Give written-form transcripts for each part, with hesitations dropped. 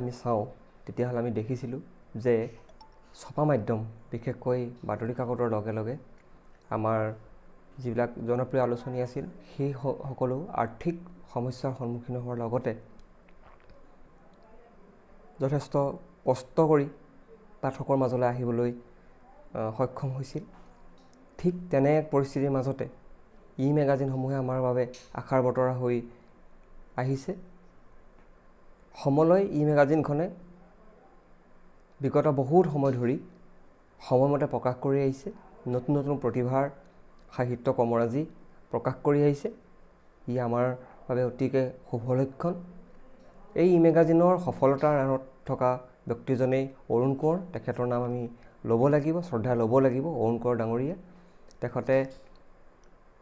আমি চাওঁ তেতিয়াহ'লে আমি দেখিছিলোঁ যে ছপা মাধ্যম বিশেষকৈ বাতৰি কাকতৰ লগে লগে আমাৰ যিবিলাক জনপ্ৰিয় আলোচনী আছিল সেই সকলো আৰ্থিক সমস্যাৰ সন্মুখীন হোৱাৰ লগতে যথেষ্ট কষ্ট কৰি পাঠকৰ মাজলৈ আহিবলৈ সক্ষম হৈছিল। ঠিক তেনে এক পৰিস্থিতিৰ মাজতে মেগাজিনসমূহে আমাৰ বাবে আশাৰ বতৰা হৈ আহিছে। সমলয় মেগাজিনখনে বিগত বহুত সময় ধৰি সময়মতে প্ৰকাশ কৰি আহিছে, নতুন নতুন প্ৰতিভাৰ সাহিত্য কমৰাজি প্ৰকাশ কৰি আহিছে। আমাৰ বাবে অতিকে শুভ লক্ষণ। এই মেগাজিনৰ সফলতাৰ আঁৰত থকা ব্যক্তিজনেই অৰুণ কোঁৱৰ। তেখেতৰ নাম আমি ল'ব লাগিব, শ্ৰদ্ধা ল'ব লাগিব। অৰুণ কোঁৱৰ ডাঙৰীয়া তেখেতে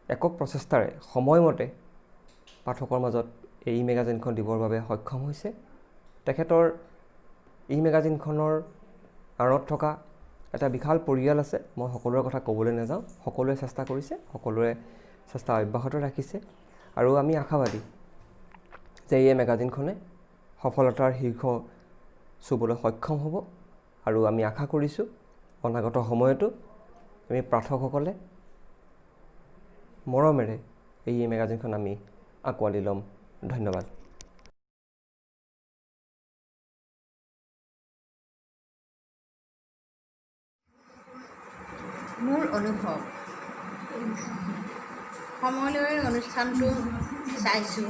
একক প্ৰচেষ্টাৰে সময়মতে পাঠকৰ মাজত এই মেগাজিনখন দিবৰ বাবে সক্ষম হৈছে। তেখেতৰ এই মেগাজিনখনৰ আঁৰত থকা এটা বিশাল পৰিয়াল আছে। মই সকলোৰে কথা ক'বলৈ নাযাওঁ। সকলোৱে চেষ্টা কৰিছে, সকলোৱে চেষ্টা অব্যাহত ৰাখিছে আৰু আমি আশাবাদী যে এই মেগাজিনখনে সফলতাৰ শীৰ্ষ চুবলৈ সক্ষম হ'ব আৰু আমি আশা কৰিছোঁ অনাগত সময়তো আমি পাঠকসকলে মৰমেৰে এই মেগাজিনখন আমি আঁকোৱালি ল'ম। ধন্যবাদ। মোৰ অনুভৱ, সমলয়ৰ অনুষ্ঠানটো চাইছোঁ,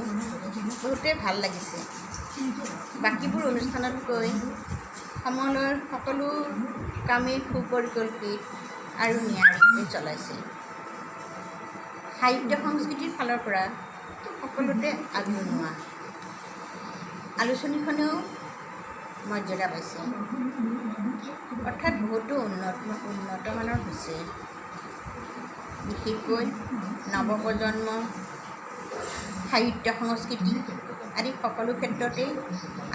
বহুতেই ভাল লাগিছে। বাকীবোৰ অনুষ্ঠানতকৈ সমলয়ৰ সকলো কামেই সুপৰিকল্পিত আৰু নিয়াৰিকৈ চলাইছে। সাহিত্য সংস্কৃতিৰ ফালৰ পৰা সকলোতে আগৰণুৱা। আলোচনীখনেও মৰ্যাদা পাইছে, অৰ্থাৎ বহুতো উন্নতমানৰ হৈছে। বিশেষকৈ নৱপ্ৰজন্ম, সাহিত্য সংস্কৃতি আদি সকলো ক্ষেত্ৰতেই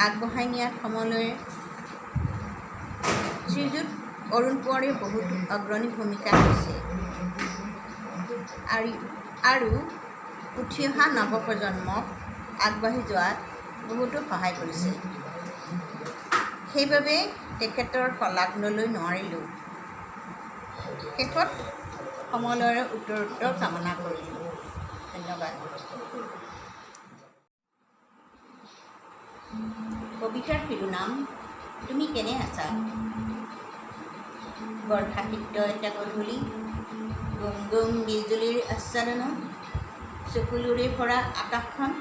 আগবঢ়াই নিয়াত সমলয়ে শ্ৰীযুত অৰুণ কোঁৱৰে বহুতো অগ্ৰণী ভূমিকা লৈছে আৰু উঠি অহা নৱপ্ৰজন্মক আগবাঢ়ি যোৱাত বহুতো সহায় কৰিছে। সেইবাবে তেখেতৰ শলাগ ল'বলৈ নোৱাৰিলোঁ। শেষত সমলয়ৰ উত্তৰোত্তৰ কামনা কৰিলোঁ। ধন্যবাদ। কবিতাৰ শিৰোনাম তুমি কেনে আছা। বৰ্ষাতিক্ত এটা গধূলি, গুম গুম বিজুলীৰ আচ্ছাদনত চকুলোৰে ভৰা আকাশখন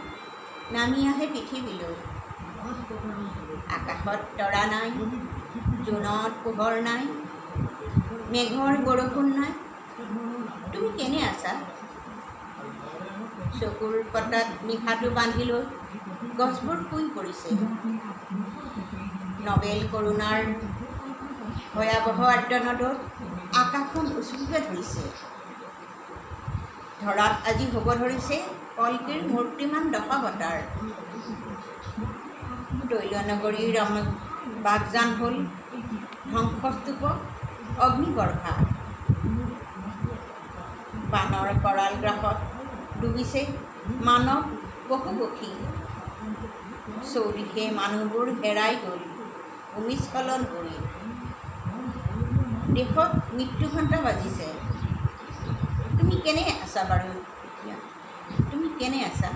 নামি আহে পৃথিৱীলৈ। আকাশত তৰা নাই, জোনত পোহৰ নাই, মেঘৰ বৰষুণ নাই। তুমি কেনে আছা। চকুৰ পতাত নিশাটো বান্ধি লৈ গছবোৰ শুই পৰিছে। নবেল কৰোণাৰ ভয়াৱহ আৰ্তনাদত আকাশখন উচুপিব ধৰিছে। ধৰাত আজি হ'ব ধৰিছে কল্কিৰ মূৰ্তিমান দশাৱতাৰ। তৈলনগৰীৰ বাগজান হ'ল ধ্বংসস্তূপ, অগ্নিগৰ্ভা। বানৰ কৰাল গ্ৰাসত ডুবিছে মানৱ পশু পক্ষী। চৌদিশে মানুহবোৰ হেৰাই গ'ল ভূমিস্খলন কৰি। দেশত মৃত্যু ঘণ্টা বাজিছে। তুমি কেনে আছা বাৰু এতিয়া। তুমি কেনে আছা।